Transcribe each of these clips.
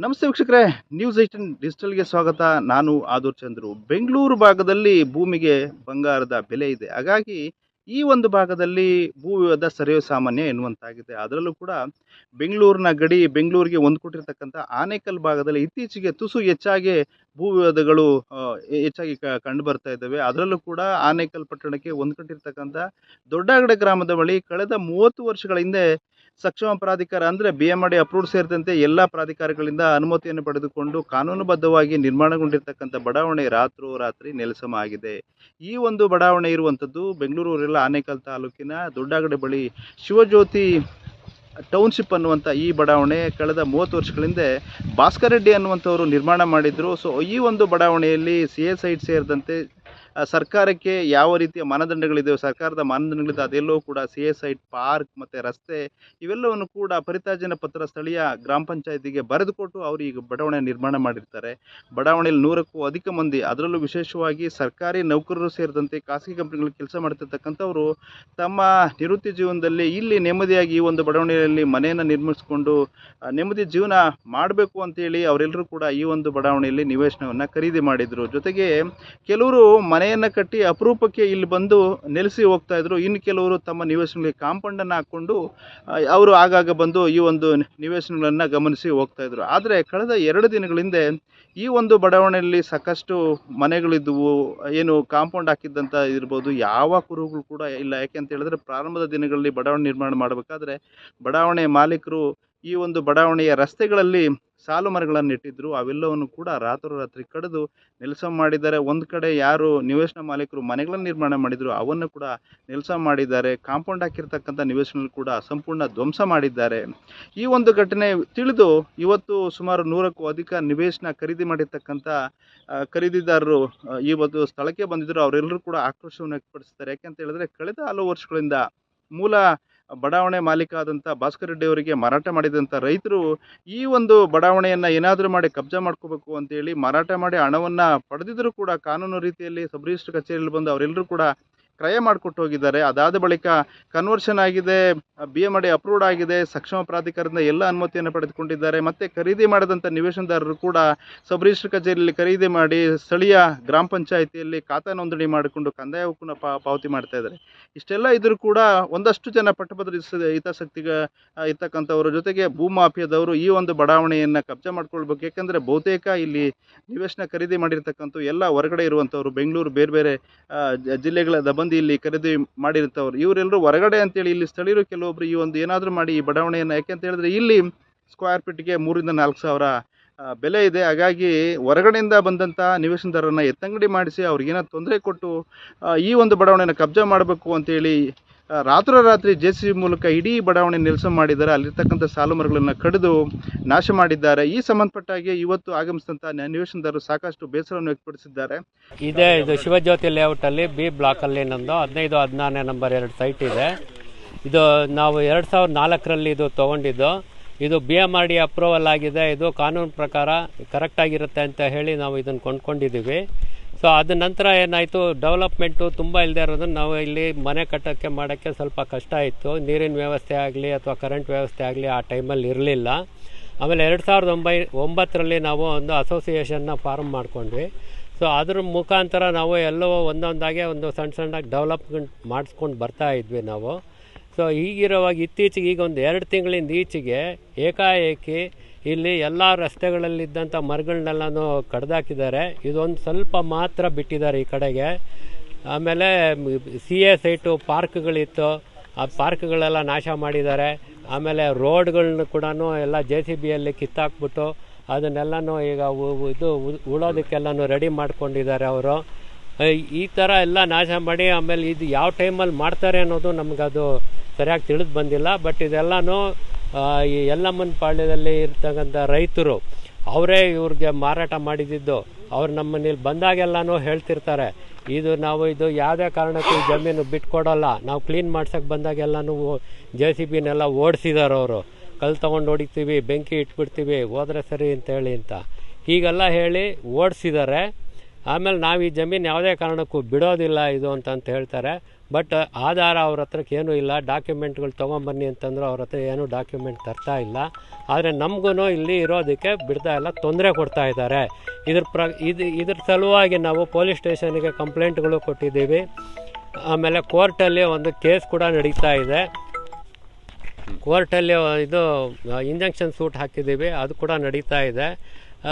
ನಮಸ್ತೆ ವೀಕ್ಷಕರೇ, ನ್ಯೂಸ್ 18 ಡಿಜಿಟಲ್ಗೆ ಸ್ವಾಗತ. ನಾನು ಆದೂರ್ ಚಂದ್ರು. ಬೆಂಗಳೂರು ಭಾಗದಲ್ಲಿ ಭೂಮಿಗೆ ಬಂಗಾರದ ಬೆಲೆ ಇದೆ. ಹಾಗಾಗಿ ಈ ಒಂದು ಭಾಗದಲ್ಲಿ ಭೂ ವಿವಾದ ಸರ್ವೇ ಸಾಮಾನ್ಯ ಎನ್ನುವಂತಾಗಿದೆ. ಅದರಲ್ಲೂ ಕೂಡ ಬೆಂಗಳೂರಿನ ಗಡಿ ಬೆಂಗಳೂರಿಗೆ ಹೊಂದ್ಕೊಟ್ಟಿರ್ತಕ್ಕಂಥ ಆನೇಕಲ್ ಭಾಗದಲ್ಲಿ ಇತ್ತೀಚೆಗೆ ತುಸು ಹೆಚ್ಚಾಗಿ ಭೂ ವಿವಾದಗಳು ಹೆಚ್ಚಾಗಿ ಕಂಡು ಬರ್ತಾ ಇದ್ದಾವೆ. ಅದರಲ್ಲೂ ಕೂಡ ಆನೇಕಲ್ ಪಟ್ಟಣಕ್ಕೆ ಹೊಂದ್ಕೊಂಡಿರ್ತಕ್ಕಂಥ ದೊಡ್ಡಗಡೆ ಗ್ರಾಮದ ಬಳಿ ಕಳೆದ 30 ವರ್ಷಗಳ ಹಿಂದೆ ಸಕ್ಷಮ ಪ್ರಾಧಿಕಾರ ಅಂದರೆ BMRD ಅಪ್ರೂವ್ಡ್ ಸೇರಿದಂತೆ ಎಲ್ಲ ಪ್ರಾಧಿಕಾರಗಳಿಂದ ಅನುಮತಿಯನ್ನು ಪಡೆದುಕೊಂಡು ಕಾನೂನುಬದ್ಧವಾಗಿ ನಿರ್ಮಾಣಗೊಂಡಿರ್ತಕ್ಕಂಥ ಬಡಾವಣೆ ರಾತ್ರೋರಾತ್ರಿ ನೆಲಸಮ ಆಗಿದೆ. ಈ ಒಂದು ಬಡಾವಣೆ ಇರುವಂಥದ್ದು ಬೆಂಗಳೂರು ಆನೇಕಲ್ ತಾಲೂಕಿನ ದೊಡ್ಡಗಡೆ ಬಳಿ ಶಿವಜ್ಯೋತಿ ಟೌನ್ಶಿಪ್ ಅನ್ನುವಂಥ ಈ ಬಡಾವಣೆ ಕಳೆದ 30 ವರ್ಷಗಳ ಹಿಂದೆ ಭಾಸ್ಕರ್ ರೆಡ್ಡಿ ಅನ್ನುವಂಥವರು ನಿರ್ಮಾಣ ಮಾಡಿದ್ರು. ಸೊ ಈ ಒಂದು ಬಡಾವಣೆಯಲ್ಲಿ CS ಸೈಟ್ ಸೇರಿದಂತೆ ಸರ್ಕಾರಕ್ಕೆ ಯಾವ ರೀತಿಯ ಮಾನದಂಡಗಳಿದ್ದಾವೆ, ಸರ್ಕಾರದ ಮಾನದಂಡಗಳಿದೆ ಅದೆಲ್ಲವೂ ಕೂಡ CS ಸೈಟ್, ಪಾರ್ಕ್ ಮತ್ತು ರಸ್ತೆ ಇವೆಲ್ಲವನ್ನು ಕೂಡ ಪರಿತಾಜನ ಪತ್ರ ಸ್ಥಳೀಯ ಗ್ರಾಮ ಪಂಚಾಯತಿಗೆ ಬರೆದುಕೊಟ್ಟು ಅವರು ಈಗ ಬಡಾವಣೆ ನಿರ್ಮಾಣ ಮಾಡಿರ್ತಾರೆ. ಬಡಾವಣೆಯಲ್ಲಿ 100ಕ್ಕೂ ಅಧಿಕ ಮಂದಿ, ಅದರಲ್ಲೂ ವಿಶೇಷವಾಗಿ ಸರ್ಕಾರಿ ನೌಕರರು ಸೇರಿದಂತೆ ಖಾಸಗಿ ಕಂಪನಿಗಳಲ್ಲಿ ಕೆಲಸ ಮಾಡ್ತಿರ್ತಕ್ಕಂಥವರು ತಮ್ಮ ನಿವೃತ್ತಿ ಜೀವನದಲ್ಲಿ ಇಲ್ಲಿ ನೆಮ್ಮದಿಯಾಗಿ ಈ ಒಂದು ಬಡಾವಣೆಯಲ್ಲಿ ಮನೆಯನ್ನು ನಿರ್ಮಿಸಿಕೊಂಡು ನೆಮ್ಮದಿ ಜೀವನ ಮಾಡಬೇಕು ಅಂತೇಳಿ ಅವರೆಲ್ಲರೂ ಕೂಡ ಈ ಒಂದು ಬಡಾವಣೆಯಲ್ಲಿ ನಿವೇಶನವನ್ನು ಖರೀದಿ ಮಾಡಿದರು. ಜೊತೆಗೆ ಕೆಲವರು ಮನೆಯನ್ನು ಕಟ್ಟಿ ಅಪರೂಪಕ್ಕೆ ಇಲ್ಲಿ ಬಂದು ನೆಲೆಸಿ ಹೋಗ್ತಾ ಇದ್ರು. ಇನ್ನು ಕೆಲವರು ತಮ್ಮ ನಿವೇಶನಗಳಿಗೆ ಕಾಂಪೌಂಡನ್ನು ಹಾಕ್ಕೊಂಡು ಅವರು ಆಗಾಗ ಬಂದು ಈ ಒಂದು ನಿವೇಶನಗಳನ್ನು ಗಮನಿಸಿ ಹೋಗ್ತಾ ಇದ್ರು. ಆದರೆ ಕಳೆದ 2 ದಿನಗಳ ಹಿಂದೆ ಈ ಒಂದು ಬಡಾವಣೆಯಲ್ಲಿ ಸಾಕಷ್ಟು ಮನೆಗಳಿದ್ದವು, ಏನು ಕಾಂಪೌಂಡ್ ಹಾಕಿದ್ದಂಥ ಇರ್ಬೋದು, ಯಾವ ಕುರುಹುಗಳು ಕೂಡ ಇಲ್ಲ. ಯಾಕೆ ಅಂತ ಹೇಳಿದ್ರೆ ಪ್ರಾರಂಭದ ದಿನಗಳಲ್ಲಿ ಬಡಾವಣೆ ನಿರ್ಮಾಣ ಮಾಡಬೇಕಾದ್ರೆ ಬಡಾವಣೆ ಮಾಲೀಕರು ಈ ಒಂದು ಬಡಾವಣೆಯ ರಸ್ತೆಗಳಲ್ಲಿ ಸಾಲು ಮರಗಳನ್ನು ನೆಟ್ಟಿದ್ರು. ಅವೆಲ್ಲವನ್ನು ಕೂಡ ರಾತ್ರೋರಾತ್ರಿ ಕಡಿದು ನೆಲಸಮ ಮಾಡಿದ್ದಾರೆ. ಒಂದು ಕಡೆ ಯಾರು ನಿವೇಶನ ಮಾಲೀಕರು ಮನೆಗಳನ್ನು ನಿರ್ಮಾಣ ಮಾಡಿದ್ರು ಅವನ್ನು ಕೂಡ ನೆಲಸಮ ಮಾಡಿದ್ದಾರೆ. ಕಾಂಪೌಂಡ್ ಹಾಕಿರ್ತಕ್ಕಂಥ ನಿವೇಶನ ಕೂಡ ಸಂಪೂರ್ಣ ಧ್ವಂಸ ಮಾಡಿದ್ದಾರೆ. ಈ ಒಂದು ಘಟನೆ ತಿಳಿದು ಇವತ್ತು ಸುಮಾರು 100ಕ್ಕೂ ಅಧಿಕ ನಿವೇಶನ ಖರೀದಿ ಮಾಡಿರ್ತಕ್ಕಂಥ ಖರೀದಿದಾರರು ಇವತ್ತು ಸ್ಥಳಕ್ಕೆ ಬಂದಿದ್ದರು. ಅವರೆಲ್ಲರೂ ಕೂಡ ಆಕ್ರೋಶವನ್ನು ವ್ಯಕ್ತಪಡಿಸ್ತಾರೆ. ಯಾಕೆಂತ ಹೇಳಿದ್ರೆ ಕಳೆದ ಹಲವು ವರ್ಷಗಳಿಂದ ಮೂಲ ಬಡಾವಣೆ ಮಾಲೀಕ ಆದಂಥ ಭಾಸ್ಕರ್ ರೆಡ್ಡಿ ಅವರಿಗೆ ಮಾರಾಟ ಮಾಡಿದಂಥ ರೈತರು ಈ ಒಂದು ಬಡಾವಣೆಯನ್ನು ಏನಾದರೂ ಮಾಡಿ ಕಬ್ಜಾ ಮಾಡ್ಕೋಬೇಕು ಅಂತೇಳಿ ಮಾರಾಟ ಮಾಡಿ ಹಣವನ್ನು ಪಡೆದಿದ್ದರೂ ಕೂಡ ಕಾನೂನು ರೀತಿಯಲ್ಲಿ ಸಬ್ ರಿಜಿಸ್ಟ್ರ್ ಕಚೇರಿಯಲ್ಲಿ ಬಂದು ಅವರೆಲ್ಲರೂ ಕೂಡ ಕ್ರಯ ಮಾಡಿಕೊಟ್ಟು ಹೋಗಿದ್ದಾರೆ. ಅದಾದ ಬಳಿಕ ಕನ್ವರ್ಷನ್ ಆಗಿದೆ, BMRD ಅಪ್ರೂವ್ಡ್ ಆಗಿದೆ, ಸಕ್ಷಮ ಪ್ರಾಧಿಕಾರದಿಂದ ಎಲ್ಲ ಅನುಮತಿಯನ್ನು ಪಡೆದುಕೊಂಡಿದ್ದಾರೆ. ಮತ್ತು ಖರೀದಿ ಮಾಡಿದಂಥ ನಿವೇಶನದಾರರು ಕೂಡ ಸಬ್ ರಿಜಿಸ್ಟ್ರ್ ಕಚೇರಿಯಲ್ಲಿ ಖರೀದಿ ಮಾಡಿ ಸ್ಥಳೀಯ ಗ್ರಾಮ ಪಂಚಾಯಿತಿಯಲ್ಲಿ ಖಾತಾ ನೋಂದಣಿ ಮಾಡಿಕೊಂಡು ಕಂದಾಯ ಹಕ್ಕನ್ನು ಪಾವತಿ ಮಾಡ್ತಾ ಇದ್ದಾರೆ. ಇಷ್ಟೆಲ್ಲ ಇದ್ರೂ ಕೂಡ ಒಂದಷ್ಟು ಜನ ಪಟ್ಟಭದ್ರ ಹಿತಾಸಕ್ತಿಗ ಇರ್ತಕ್ಕಂಥವ್ರ ಜೊತೆಗೆ ಭೂಮಾಫಿಯಾದವರು ಈ ಒಂದು ಬಡಾವಣೆಯನ್ನು ಕಬ್ಜಾ ಮಾಡ್ಕೊಳ್ಬೇಕು. ಯಾಕೆಂದರೆ ಬಹುತೇಕ ಇಲ್ಲಿ ನಿವೇಶನ ಖರೀದಿ ಮಾಡಿರ್ತಕ್ಕಂಥ ಎಲ್ಲ ಹೊರಗಡೆ ಇರುವಂಥವ್ರು, ಬೆಂಗಳೂರು ಬೇರೆ ಬೇರೆ ಜಿಲ್ಲೆಗಳ ಬಂದು ಇಲ್ಲಿ ಖರೀದಿ ಮಾಡಿರ್ತವ್ರು, ಇವರೆಲ್ಲರೂ ಹೊರಗಡೆ ಅಂತೇಳಿ ಇಲ್ಲಿ ಸ್ಥಳೀಯರು ಕೆಲವೊಬ್ರು ಈ ಒಂದು ಏನಾದರೂ ಮಾಡಿ ಈ ಬಡಾವಣೆಯನ್ನು, ಯಾಕೆ ಅಂತ ಹೇಳಿದ್ರೆ ಇಲ್ಲಿ ಸ್ಕ್ವೇರ್ ಫೀಟ್ಗೆ 3,000 ರಿಂದ 4,000 ಬೆಲೆ ಇದೆ. ಹಾಗಾಗಿ ಹೊರಗಡೆಯಿಂದ ಬಂದಂಥ ನಿವೇಶನದಾರರನ್ನು ಎತ್ತಂಗಡಿ ಮಾಡಿಸಿ ಅವ್ರಿಗೇನೋ ತೊಂದರೆ ಕೊಟ್ಟು ಈ ಒಂದು ಬಡಾವಣೆಯನ್ನು ಕಬ್ಜಾ ಮಾಡಬೇಕು ಅಂತೇಳಿ ರಾತ್ರೋರಾತ್ರಿ JCB ಮೂಲಕ ಇಡೀ ಬಡಾವಣೆ ನೆಲಸಮ ಮಾಡಿದ್ದಾರೆ. ಅಲ್ಲಿರ್ತಕ್ಕಂಥ ಸಾಲು ಮರಗಳನ್ನು ಕಡಿದು ನಾಶ ಮಾಡಿದ್ದಾರೆ. ಈ ಸಂಬಂಧಪಟ್ಟಾಗೆ ಇವತ್ತು ಆಗಮಿಸಿದಂಥ ನಿವೇಶನದಾರರು ಸಾಕಷ್ಟು ಬೇಸರವನ್ನು ವ್ಯಕ್ತಪಡಿಸಿದ್ದಾರೆ. ಇದು ಶಿವಜ್ಯೋತಿ ಲೇಔಟಲ್ಲಿ B ಬ್ಲಾಕಲ್ಲಿ ನಮ್ಮದು 15, 14 ನಂಬರ್ 2 ಸೈಟ್ ಇದೆ. ಇದು ನಾವು 2004ರಲ್ಲಿ ಇದು ತೊಗೊಂಡಿದ್ದು. ಇದು BMRD ಅಪ್ರೂವಲ್ ಆಗಿದೆ. ಇದು ಕಾನೂನು ಪ್ರಕಾರ ಕರೆಕ್ಟಾಗಿರುತ್ತೆ ಅಂತ ಹೇಳಿ ನಾವು ಇದನ್ನು ಕೊಂಡ್ಕೊಂಡಿದ್ದೀವಿ. ಸೊ ಅದ ನಂತರ ಏನಾಯಿತು, ಡೆವಲಪ್ಮೆಂಟು ತುಂಬ ಇಲ್ಲದೆ ಇರೋದನ್ನು ನಾವು ಇಲ್ಲಿ ಮನೆ ಕಟ್ಟೋಕ್ಕೆ ಮಾಡೋಕ್ಕೆ ಸ್ವಲ್ಪ ಕಷ್ಟ ಇತ್ತು. ನೀರಿನ ವ್ಯವಸ್ಥೆ ಆಗಲಿ ಅಥವಾ ಕರೆಂಟ್ ವ್ಯವಸ್ಥೆ ಆಗಲಿ ಆ ಟೈಮಲ್ಲಿ ಇರಲಿಲ್ಲ. ಆಮೇಲೆ 2009ರಲ್ಲಿ ನಾವು ಒಂದು ಅಸೋಸಿಯೇಷನ್ನ ಫಾರ್ಮ್ ಮಾಡ್ಕೊಂಡ್ವಿ. ಸೊ ಅದ್ರ ಮುಖಾಂತರ ನಾವು ಎಲ್ಲವೂ ಒಂದೊಂದಾಗೆ ಒಂದು ಸಣ್ಣ ಡೆವಲಪ್ಮೆಂಟ್ ಮಾಡಿಸ್ಕೊಂಡು ಬರ್ತಾ ಇದ್ವಿ ನಾವು. ಸೊ ಹೀಗಿರುವಾಗ ಇತ್ತೀಚೆಗೆ ಈಗ ಒಂದು 2 ತಿಂಗಳಿಂದ ಈಚೆಗೆ ಏಕಾಏಕಿ ಇಲ್ಲಿ ಎಲ್ಲ ರಸ್ತೆಗಳಲ್ಲಿದ್ದಂಥ ಮರಗಳನ್ನೆಲ್ಲನೂ ಕಡ್ದಾಕಿದ್ದಾರೆ. ಇದೊಂದು ಸ್ವಲ್ಪ ಮಾತ್ರ ಬಿಟ್ಟಿದ್ದಾರೆ ಈ ಕಡೆಗೆ. ಆಮೇಲೆ CA ಸೈಟು ಪಾರ್ಕ್ಗಳಿತ್ತು, ಆ ಪಾರ್ಕ್ಗಳೆಲ್ಲ ನಾಶ ಮಾಡಿದ್ದಾರೆ. ಆಮೇಲೆ ರೋಡ್ಗಳನ್ನ ಕೂಡ ಎಲ್ಲ JCBಯಲ್ಲಿ ಕಿತ್ತಾಕ್ಬಿಟ್ಟು ಅದನ್ನೆಲ್ಲನೂ ಈಗ ಇದು ಉಳೋದಕ್ಕೆಲ್ಲನೂ ರೆಡಿ ಮಾಡ್ಕೊಂಡಿದ್ದಾರೆ ಅವರು. ಈ ಥರ ಎಲ್ಲ ನಾಶ ಮಾಡಿ ಆಮೇಲೆ ಇದು ಯಾವ ಟೈಮಲ್ಲಿ ಮಾಡ್ತಾರೆ ಅನ್ನೋದು ನಮಗದು ಸರಿಯಾಗಿ ತಿಳಿದು ಬಂದಿಲ್ಲ. ಬಟ್ ಇದೆಲ್ಲನೂ ಈ ಯಲ್ಲಮ್ಮನ ಪಾಳ್ಯದಲ್ಲಿ ಇರ್ತಕ್ಕಂಥ ರೈತರು ಅವರೇ ಇವ್ರಿಗೆ ಮಾರಾಟ ಮಾಡಿದ್ದು. ಅವ್ರು ನಮ್ಮನೇಲಿ ಬಂದಾಗೆಲ್ಲನೂ ಹೇಳ್ತಿರ್ತಾರೆ, ನಾವು ಯಾವುದೇ ಕಾರಣಕ್ಕೂ ಈ ಜಮೀನು ಬಿಟ್ಕೊಡೋಲ್ಲ, ನಾವು ಕ್ಲೀನ್ ಮಾಡ್ಸೋಕ್ಕೆ ಬಂದಾಗೆಲ್ಲನೂ JCBನೆಲ್ಲ ಓಡಿಸಿದ್ದಾರೆ ಅವರು. ಕಲ್ಲು ತೊಗೊಂಡು ಹೊಡಿತೀವಿ, ಬೆಂಕಿ ಇಟ್ಬಿಡ್ತೀವಿ, ಹೋದ್ರೆ ಸರಿ ಅಂತೇಳಿ ಅಂತ ಹೀಗೆಲ್ಲ ಹೇಳಿ ಓಡಿಸಿದ್ದಾರೆ. ಆಮೇಲೆ ನಾವು ಈ ಜಮೀನು ಯಾವುದೇ ಕಾರಣಕ್ಕೂ ಬಿಡೋದಿಲ್ಲ ಇದು ಅಂತ ಹೇಳ್ತಾರೆ. ಬಟ್ ಆಧಾರ ಅವ್ರ ಹತ್ರಕ್ಕೆ ಏನೂ ಇಲ್ಲ. ಡಾಕ್ಯುಮೆಂಟ್ಗಳು ತೊಗೊಂಬನ್ನಿ ಅಂತಂದ್ರು ಅವ್ರ ಹತ್ರ ಏನೂ ಡಾಕ್ಯುಮೆಂಟ್ ತರ್ತಾ ಇಲ್ಲ. ಆದರೆ ನಮಗೂ ಇಲ್ಲಿ ಇರೋದಕ್ಕೆ ಬಿಡ್ತಾ ಇಲ್ಲ, ತೊಂದರೆ ಕೊಡ್ತಾ ಇದ್ದಾರೆ. ಇದ್ರ ಸಲುವಾಗಿ ನಾವು ಪೊಲೀಸ್ ಸ್ಟೇಷನ್ಗೆ ಕಂಪ್ಲೇಂಟ್ಗಳು ಕೊಟ್ಟಿದ್ದೀವಿ. ಆಮೇಲೆ ಕೋರ್ಟಲ್ಲಿ ಒಂದು ಕೇಸ್ ಕೂಡ ನಡೀತಾ ಇದೆ. ಕೋರ್ಟಲ್ಲಿ ಇದು ಇಂಜೆಕ್ಷನ್ ಸೂಟ್ ಹಾಕಿದ್ದೀವಿ, ಅದು ಕೂಡ ನಡೀತಾ ಇದೆ.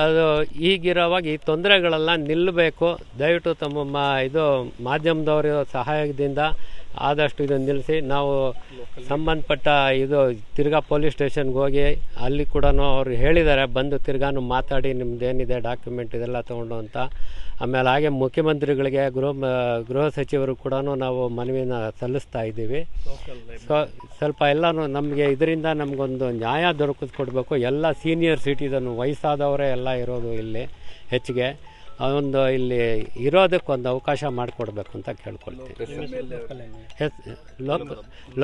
ಅದು ಈಗಿರೋವಾಗ ಈ ತೊಂದರೆಗಳೆಲ್ಲ ನಿಲ್ಲಬೇಕು. ದಯವಿಟ್ಟು ತಮ್ಮ ಇದು ಮಾಧ್ಯಮದವರ ಸಹಾಯದಿಂದ ಆದಷ್ಟು ಇದನ್ನು ನಿಲ್ಲಿಸಿ. ನಾವು ಸಂಬಂಧಪಟ್ಟ ಇದು ತಿರ್ಗಾ ಪೊಲೀಸ್ ಸ್ಟೇಷನ್ಗೆ ಹೋಗಿ ಅಲ್ಲಿ ಕೂಡ ಅವ್ರು ಹೇಳಿದ್ದಾರೆ, ಬಂದು ತಿರ್ಗಾನು ಮಾತಾಡಿ ನಿಮ್ಮದೇನಿದೆ ಡಾಕ್ಯುಮೆಂಟ್ ಇದೆಲ್ಲ ತೊಗೊಂಡು ಅಂತ. ಆಮೇಲೆ ಹಾಗೆ ಮುಖ್ಯಮಂತ್ರಿಗಳಿಗೆ ಗೃಹ ಸಚಿವರು ಕೂಡ ನಾವು ಮನವಿನ ಸಲ್ಲಿಸ್ತಾ ಇದ್ದೀವಿ. ಸ್ವಲ್ಪ ಎಲ್ಲನೂ ನಮಗೆ ಇದರಿಂದ ನಮಗೊಂದು ನ್ಯಾಯ ದೊರಕಿಸ್ಕೊಡ್ಬೇಕು. ಎಲ್ಲ ಸೀನಿಯರ್ ಸಿಟಿಸನ್ ವಯಸ್ಸಾದವರೇ ಎಲ್ಲ ಇರೋದು ಇಲ್ಲಿ ಹೆಚ್ಚಿಗೆ. ಒಂದು ಇಲ್ಲಿ ಇರೋದಕ್ಕೊಂದು ಅವಕಾಶ ಮಾಡಿಕೊಡ್ಬೇಕು ಅಂತ ಕೇಳ್ಕೊಳ್ತೀವಿ.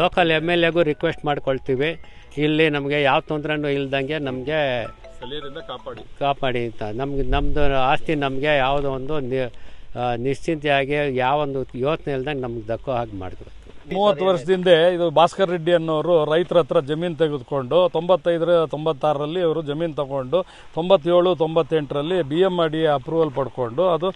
ಲೋಕಲ್ MLAಗೂ ರಿಕ್ವೆಸ್ಟ್ ಮಾಡ್ಕೊಳ್ತೀವಿ, ಇಲ್ಲಿ ನಮಗೆ ಯಾವ ತೊಂದರೆನೂ ಇಲ್ದಂಗೆ ನಮಗೆ ಕಾಪಾಡಿ ಅಂತ. ನಮ್ಮದು ಆಸ್ತಿ ನಮಗೆ ಯಾವುದೋ ಒಂದು ನಿಶ್ಚಿಂತೆಯಾಗಿ ಯಾವೊಂದು ಯೋಚನೆ ಇಲ್ದಂಗೆ ನಮ್ಗೆ ದಕ್ಕೋ ಹಾಗೆ ಮಾಡಬೇಕು. 30 ವರ್ಷದಿಂದ ಇದು ಭಾಸ್ಕರ್ ರೆಡ್ಡಿ ಅನ್ನೋರು ರೈತರ ಹತ್ರ ಜಮೀನು ತೆಗೆದುಕೊಂಡು 95-96ರಲ್ಲಿ ಅವರು ಜಮೀನು ತಗೊಂಡು 97-98ರಲ್ಲಿ BMRD ಅಪ್ರೂವಲ್ ಪಡ್ಕೊಂಡು ಅದು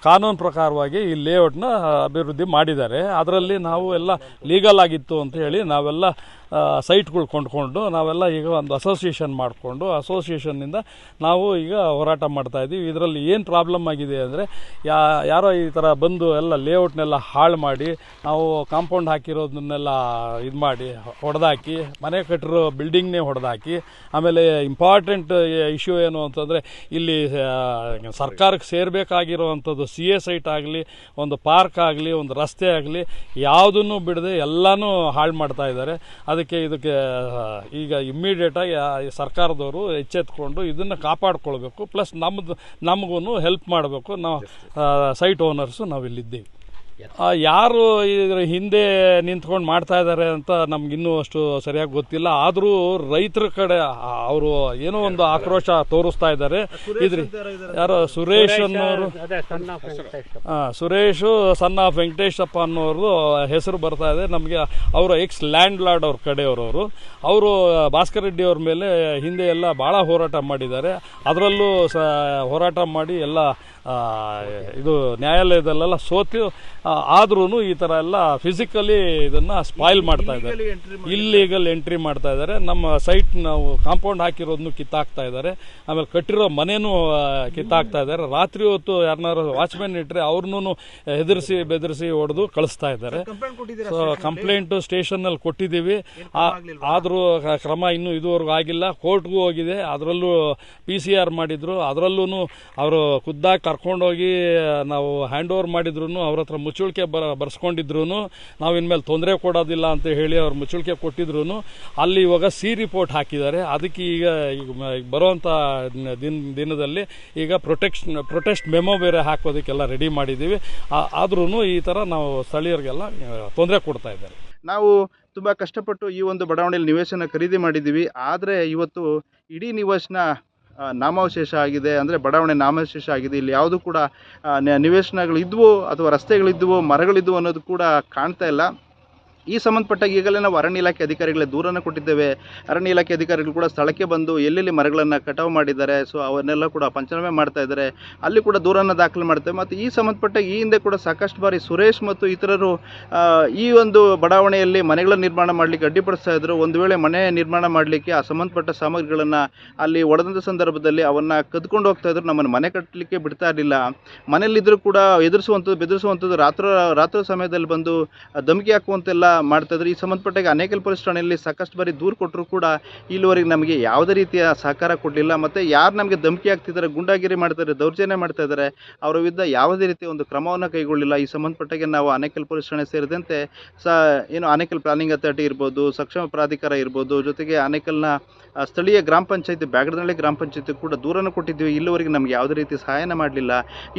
ಕಾನೂನು ಪ್ರಕಾರವಾಗಿ ಈ ಲೇಔಟ್ನ ಅಭಿವೃದ್ಧಿ ಮಾಡಿದ್ದಾರೆ. ಅದರಲ್ಲಿ ನಾವು ಎಲ್ಲ ಲೀಗಲ್ ಆಗಿತ್ತು ಅಂತ ಹೇಳಿ ನಾವೆಲ್ಲ ಸೈಟ್ಗಳು ಕೊಂಡ್ಕೊಂಡು ನಾವೆಲ್ಲ ಈಗ ಒಂದು ಅಸೋಸಿಯೇಷನ್ ಮಾಡಿಕೊಂಡು ಅಸೋಸಿಯೇಷನ್ನಿಂದ ನಾವು ಈಗ ಹೋರಾಟ ಮಾಡ್ತಾಯಿದ್ದೀವಿ. ಇದರಲ್ಲಿ ಏನು ಪ್ರಾಬ್ಲಮ್ ಆಗಿದೆ ಅಂದರೆ ಯಾರೋ ಈ ಥರ ಬಂದು ಎಲ್ಲ ಲೇಔಟ್ನೆಲ್ಲ ಹಾಳು ಮಾಡಿ ನಾವು ಕಾಂಪೌಂಡ್ ಹಾಕಿರೋದನ್ನೆಲ್ಲ ಇದು ಮಾಡಿ ಹೊಡೆದಾಕಿ ಮನೆ ಕಟ್ಟಿರೋ ಬಿಲ್ಡಿಂಗ್ನೇ ಹೊಡೆದಾಕಿ. ಆಮೇಲೆ ಇಂಪಾರ್ಟೆಂಟ್ ಇಶ್ಯೂ ಏನು ಅಂತಂದರೆ ಇಲ್ಲಿ ಸರ್ಕಾರಕ್ಕೆ ಸೇರಬೇಕಾಗಿರೋವಂಥದ್ದು CA ಸೈಟ್ ಆಗಲಿ, ಒಂದು ಪಾರ್ಕ್ ಆಗಲಿ, ಒಂದು ರಸ್ತೆ ಆಗಲಿ ಯಾವುದನ್ನು ಬಿಡದೆ ಎಲ್ಲನೂ ಹಾಳು ಮಾಡ್ತಾ ಇದ್ದಾರೆ. ಇದಕ್ಕೆ ಈಗ ಇಮ್ಮಿಡಿಯೇಟಾಗಿ ಸರ್ಕಾರದವರು ಎಚ್ಚೆತ್ಕೊಂಡು ಇದನ್ನು ಕಾಪಾಡ್ಕೊಳ್ಬೇಕು. ಪ್ಲಸ್ ನಮಗೂ ಹೆಲ್ಪ್ ಮಾಡಬೇಕು. ನಾವು ಸೈಟ್ ಓನರ್ಸು ನಾವಿಲ್ಲಿದ್ದೀವಿ. ಯಾರು ಇದ್ರ ಹಿಂದೆ ನಿಂತ್ಕೊಂಡು ಮಾಡ್ತಾ ಇದ್ದಾರೆ ಅಂತ ನಮ್ಗಿನ್ನೂ ಅಷ್ಟು ಸರಿಯಾಗಿ ಗೊತ್ತಿಲ್ಲ. ಆದರೂ ರೈತರ ಕಡೆ ಅವರು ಏನೋ ಒಂದು ಆಕ್ರೋಶ ತೋರಿಸ್ತಾ ಇದ್ದಾರೆ. ಇದ್ರಿ ಯಾರೋ ಸುರೇಶ್ ಅನ್ನೋರು, ಸುರೇಶು ಸನ್ ಆಫ್ ವೆಂಕಟೇಶಪ್ಪ ಅನ್ನೋರು ಹೆಸರು ಬರ್ತಾ ಇದೆ ನಮಗೆ. ಅವರು ಎಕ್ಸ್ ಲ್ಯಾಂಡ್ ಲಾರ್ಡ್ ಅವ್ರ ಕಡೆಯವರು. ಅವರು ಭಾಸ್ಕರ್ ರೆಡ್ಡಿ ಅವ್ರ ಮೇಲೆ ಹಿಂದೆ ಎಲ್ಲ ಭಾಳ ಹೋರಾಟ ಮಾಡಿದ್ದಾರೆ. ಅದರಲ್ಲೂ ಹೋರಾಟ ಮಾಡಿ ಎಲ್ಲ ಇದು ನ್ಯಾಯಾಲಯದಲ್ಲೆಲ್ಲ ಸೋತು ಆದ್ರೂ ಈ ಥರ ಎಲ್ಲ ಫಿಸಿಕಲಿ ಇದನ್ನು ಸ್ಪಾಯ್ಲ್ ಮಾಡ್ತಾ ಇದ್ದಾರೆ, ಇಲ್ಲೀಗಲ್ ಎಂಟ್ರಿ ಮಾಡ್ತಾ ಇದ್ದಾರೆ. ನಮ್ಮ ಸೈಟ್ ನಾವು ಕಾಂಪೌಂಡ್ ಹಾಕಿರೋದನ್ನು ಕಿತ್ತಾಕ್ತಾ ಇದ್ದಾರೆ. ಆಮೇಲೆ ಕಟ್ಟಿರೋ ಮನೇನೂ ಕಿತ್ತಾಕ್ತಾ ಇದ್ದಾರೆ. ರಾತ್ರಿ ಹೊತ್ತು ಯಾರನ್ನಾರು ವಾಚ್ಮೆನ್ ಇಟ್ಟರೆ ಅವ್ರನ್ನೂ ಹೆದರಿಸಿ ಬೆದರಿಸಿ ಹೊಡೆದು ಕಳಿಸ್ತಾ ಇದ್ದಾರೆ. ಸೊ ಕಂಪ್ಲೇಂಟು ಸ್ಟೇಷನ್ನಲ್ಲಿ ಕೊಟ್ಟಿದ್ದೀವಿ, ಆದರೂ ಕ್ರಮ ಇನ್ನೂ ಇದುವರೆಗೂ ಆಗಿಲ್ಲ. ಕೋರ್ಟ್ಗೂ ಹೋಗಿದೆ, ಅದರಲ್ಲೂ PCR ಮಾಡಿದ್ರು. ಅದರಲ್ಲೂ ಅವರು ಖುದ್ದಾಗಿ ಕರ್ಕೊಂಡೋಗಿ ನಾವು ಹ್ಯಾಂಡ್ ಓವರ್ ಮಾಡಿದ್ರು. ಅವ್ರ ಹತ್ರ ಮುಚ್ಚುಳಿಕೆ ಬರ್ಸ್ಕೊಂಡಿದ್ರು. ನಾವು ಇನ್ಮೇಲೆ ತೊಂದರೆ ಕೊಡೋದಿಲ್ಲ ಅಂತ ಹೇಳಿ ಅವ್ರು ಮುಚ್ಚುಳಿಕೆ ಕೊಟ್ಟಿದ್ರು. ಅಲ್ಲಿ ಇವಾಗ ರಿಪೋರ್ಟ್ ಹಾಕಿದ್ದಾರೆ. ಅದಕ್ಕೆ ಈಗ ಬರುವಂಥ ದಿನದಲ್ಲಿ ಈಗ ಪ್ರೊಟೆಸ್ಟ್ ಮೆಮೊ ಬೇರೆ ಹಾಕೋದಕ್ಕೆಲ್ಲ ರೆಡಿ ಮಾಡಿದ್ದೀವಿ. ಆದ್ರೂ ಈ ಥರ ನಾವು ಸ್ಥಳೀಯರಿಗೆಲ್ಲ ತೊಂದರೆ ಕೊಡ್ತಾ ಇದ್ದಾರೆ. ನಾವು ತುಂಬ ಕಷ್ಟಪಟ್ಟು ಈ ಒಂದು ಬಡಾವಣೆಯಲ್ಲಿ ನಿವೇಶನ ಖರೀದಿ ಮಾಡಿದ್ದೀವಿ. ಆದರೆ ಇವತ್ತು ಇಡೀ ನಿವೇಶನ ನಾಮಾವಶೇಷ ಆಗಿದೆ, ಅಂದರೆ ಬಡಾವಣೆ ನಾಮಾವಶೇಷ ಆಗಿದೆ. ಇಲ್ಲಿ ಯಾವುದು ಕೂಡ ನಿವೇಶನಗಳಿದ್ವೋ ಅಥವಾ ರಸ್ತೆಗಳಿದ್ವೋ ಮರಗಳಿದ್ವೋ ಅನ್ನೋದು ಕೂಡ ಕಾಣ್ತಾ ಇಲ್ಲ. ಈ ಸಂಬಂಧಪಟ್ಟ ಈಗಲೇ ನಾವು ಅರಣ್ಯ ಇಲಾಖೆ ಅಧಿಕಾರಿಗಳೇ ದೂರನ್ನು ಕೊಟ್ಟಿದ್ದೇವೆ. ಅರಣ್ಯ ಇಲಾಖೆ ಅಧಿಕಾರಿಗಳು ಕೂಡ ಸ್ಥಳಕ್ಕೆ ಬಂದು ಎಲ್ಲೆಲ್ಲಿ ಮರಗಳನ್ನು ಕಟಾವು ಮಾಡಿದ್ದಾರೆ, ಸೊ ಅವನ್ನೆಲ್ಲ ಕೂಡ ಪಂಚನಾಮೆ ಮಾಡ್ತಾ ಇದ್ದಾರೆ. ಅಲ್ಲಿ ಕೂಡ ದೂರನ್ನು ದಾಖಲೆ ಮಾಡ್ತೇವೆ. ಮತ್ತು ಈ ಸಂಬಂಧಪಟ್ಟ ಈ ಹಿಂದೆ ಕೂಡ ಸಾಕಷ್ಟು ಬಾರಿ ಸುರೇಶ್ ಮತ್ತು ಇತರರು ಈ ಒಂದು ಬಡಾವಣೆಯಲ್ಲಿ ಮನೆಗಳನ್ನು ನಿರ್ಮಾಣ ಮಾಡಲಿಕ್ಕೆ ಅಡ್ಡಿಪಡಿಸ್ತಾ ಇದ್ದರು. ಒಂದು ವೇಳೆ ಮನೆ ನಿರ್ಮಾಣ ಮಾಡಲಿಕ್ಕೆ ಆ ಸಂಬಂಧಪಟ್ಟ ಸಾಮಗ್ರಿಗಳನ್ನು ಅಲ್ಲಿ ಒಡೆದಂಥ ಸಂದರ್ಭದಲ್ಲಿ ಅವನ್ನು ಕದ್ಕೊಂಡು ಹೋಗ್ತಾ ಇದ್ರು. ನಮ್ಮನ್ನು ಮನೆ ಕಟ್ಟಲಿಕ್ಕೆ ಬಿಡ್ತಾ ಇರಲಿಲ್ಲ. ಮನೆಯಲ್ಲಿದ್ದರೂ ಕೂಡ ಎದುರಿಸುವಂಥದ್ದು ಬೆದರಿಸುವಂಥದ್ದು, ರಾತ್ರಿ ಸಮಯದಲ್ಲಿ ಬಂದು ಧಮಕಿ ಹಾಕುವಂತೆಲ್ಲ ಮಾಡ್ತಾಯಿದ್ರು. ಈ ಸಂಬಂಧಪಟ್ಟಾಗ ಅನೇಕಲ್ ಪೊಲೀಸ್ ಠಾಣೆಯಲ್ಲಿ ಸಾಕಷ್ಟು ಬಾರಿ ದೂರು ಕೊಟ್ಟರು ಕೂಡ ಇಲ್ಲಿವರೆಗೆ ನಮಗೆ ಯಾವುದೇ ರೀತಿಯ ಸಹಕಾರ ಕೊಡಲಿಲ್ಲ. ಮತ್ತು ಯಾರು ನಮಗೆ ಧಮಕಿ ಹಾಕ್ತಿದ್ದಾರೆ, ಗುಂಡಾಗಿರಿ ಮಾಡ್ತಾರೆ, ದೌರ್ಜನ್ಯ ಮಾಡ್ತಾ ಇದ್ದಾರೆ, ಅವರ ವಿರುದ್ಧ ಯಾವುದೇ ರೀತಿಯ ಒಂದು ಕ್ರಮವನ್ನು ಕೈಗೊಳ್ಳಿಲ್ಲ. ಈ ಸಂಬಂಧಪಟ್ಟಾಗೆ ನಾವು ಅನೇಕಲ್ ಪೊಲೀಸ್ ಠಾಣೆ ಸೇರಿದಂತೆ ಏನು ಅನೇಕಲ್ ಪ್ಲಾನಿಂಗ್ ಅಥಾರಿಟಿ ಇರ್ಬೋದು, ಸಕ್ಷಮ ಪ್ರಾಧಿಕಾರ ಇರ್ಬೋದು, ಜೊತೆಗೆ ಅನೇಕಲ್ನ ಸ್ಥಳೀಯ ಗ್ರಾಮ ಪಂಚಾಯತಿ ಬ್ಯಾಗಡನಹಳ್ಳಿ ಗ್ರಾಮ ಪಂಚಾಯತಿ ಕೂಡ ದೂರನ್ನು ಕೊಟ್ಟಿದ್ದೀವಿ. ಇಲ್ಲಿವರೆಗೆ ನಮಗೆ ಯಾವುದೇ ರೀತಿ ಸಹಾಯನ ಮಾಡಲಿಲ್ಲ.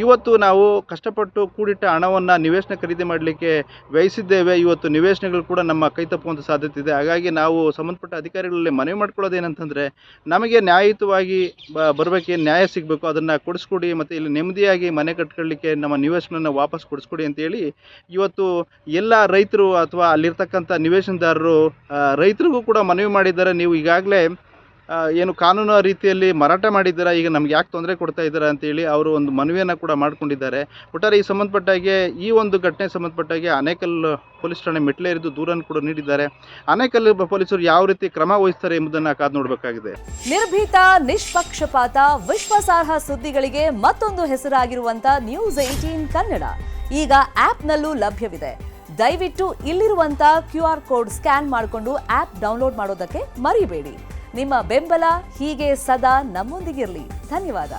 ಇವತ್ತು ನಾವು ಕಷ್ಟಪಟ್ಟು ಕೂಡಿಟ್ಟ ಹಣವನ್ನು ನಿವೇಶನ ಖರೀದಿ ಮಾಡಲಿಕ್ಕೆ ವ್ಯಯಿಸಿದ್ದೇವೆ. ಇವತ್ತು ನಿವೇಶನ ಪ್ರಶ್ನೆಗಳು ಕೂಡ ನಮ್ಮ ಕೈ ತಪ್ಪುವಂಥ ಸಾಧ್ಯತೆ ಇದೆ. ಹಾಗಾಗಿ ನಾವು ಸಂಬಂಧಪಟ್ಟ ಅಧಿಕಾರಿಗಳಲ್ಲಿ ಮನವಿ ಮಾಡ್ಕೊಳ್ಳೋದೇನಂತಂದರೆ, ನಮಗೆ ನ್ಯಾಯಯುತವಾಗಿ ಬರಬೇಕೇನು ನ್ಯಾಯ ಸಿಗಬೇಕು ಅದನ್ನು ಕೊಡಿಸ್ಕೊಡಿ, ಮತ್ತು ಇಲ್ಲಿ ನೆಮ್ಮದಿಯಾಗಿ ಮನೆ ಕಟ್ಕೊಳ್ಳಿಕ್ಕೆ ನಮ್ಮ ನಿವೇಶನವನ್ನು ವಾಪಸ್ ಕೊಡಿಸ್ಕೊಡಿ ಅಂತೇಳಿ ಇವತ್ತು ಎಲ್ಲ ರೈತರು ಅಥವಾ ಅಲ್ಲಿರ್ತಕ್ಕಂಥ ನಿವೇಶನದಾರರು ರೈತರಿಗೂ ಕೂಡ ಮನವಿ ಮಾಡಿದ್ದಾರೆ. ನೀವು ಈಗಾಗಲೇ ಏನು ಕಾನೂನು ರೀತಿಯಲ್ಲಿ ಮಾರಾಟ ಮಾಡಿದ್ದೀರಾ, ಈಗ ನಮ್ಗೆ ಯಾಕೆ ತೊಂದರೆ ಕೊಡ್ತಾ ಇದ್ದೀರಾ ಅಂತೇಳಿ ಅವರು ಒಂದು ಮನವಿಯನ್ನು ಕೂಡ ಮಾಡ್ಕೊಂಡಿದ್ದಾರೆ. ಒಟ್ಟಾರೆ ಈ ಸಂಬಂಧಪಟ್ಟಾಗೆ ಈ ಒಂದು ಘಟನೆ ಸಂಬಂಧಪಟ್ಟಾಗೆ ಆನೇಕಲ್ ಪೊಲೀಸ್ ಠಾಣೆ ಮೆಟ್ಲೇರಿದ್ದು ದೂರನ್ನು ಕೂಡ ನೀಡಿದ್ದಾರೆ. ಆನೇಕಲ್ ಪೊಲೀಸರು ಯಾವ ರೀತಿ ಕ್ರಮ ವಹಿಸ್ತಾರೆ ಎಂಬುದನ್ನು ಕಾದು ನೋಡಬೇಕಾಗಿದೆ. ನಿರ್ಭೀತ, ನಿಷ್ಪಕ್ಷಪಾತ, ವಿಶ್ವಾಸಾರ್ಹ ಸುದ್ದಿಗಳಿಗೆ ಮತ್ತೊಂದು ಹೆಸರಾಗಿರುವಂತ ನ್ಯೂಸ್ 18 ಕನ್ನಡ ಈಗ ಆಪ್ನಲ್ಲೂ ಲಭ್ಯವಿದೆ. ದಯವಿಟ್ಟು ಇಲ್ಲಿರುವಂತ QR ಕೋಡ್ ಸ್ಕ್ಯಾನ್ ಮಾಡಿಕೊಂಡು ಆಪ್ ಡೌನ್ಲೋಡ್ ಮಾಡೋದಕ್ಕೆ ಮರಿಬೇಡಿ. ನಿಮ್ಮ ಬೆಂಬಲ ಹೀಗೆ ಸದಾ ನಮ್ಮೊಂದಿಗಿರಲಿ. ಧನ್ಯವಾದ.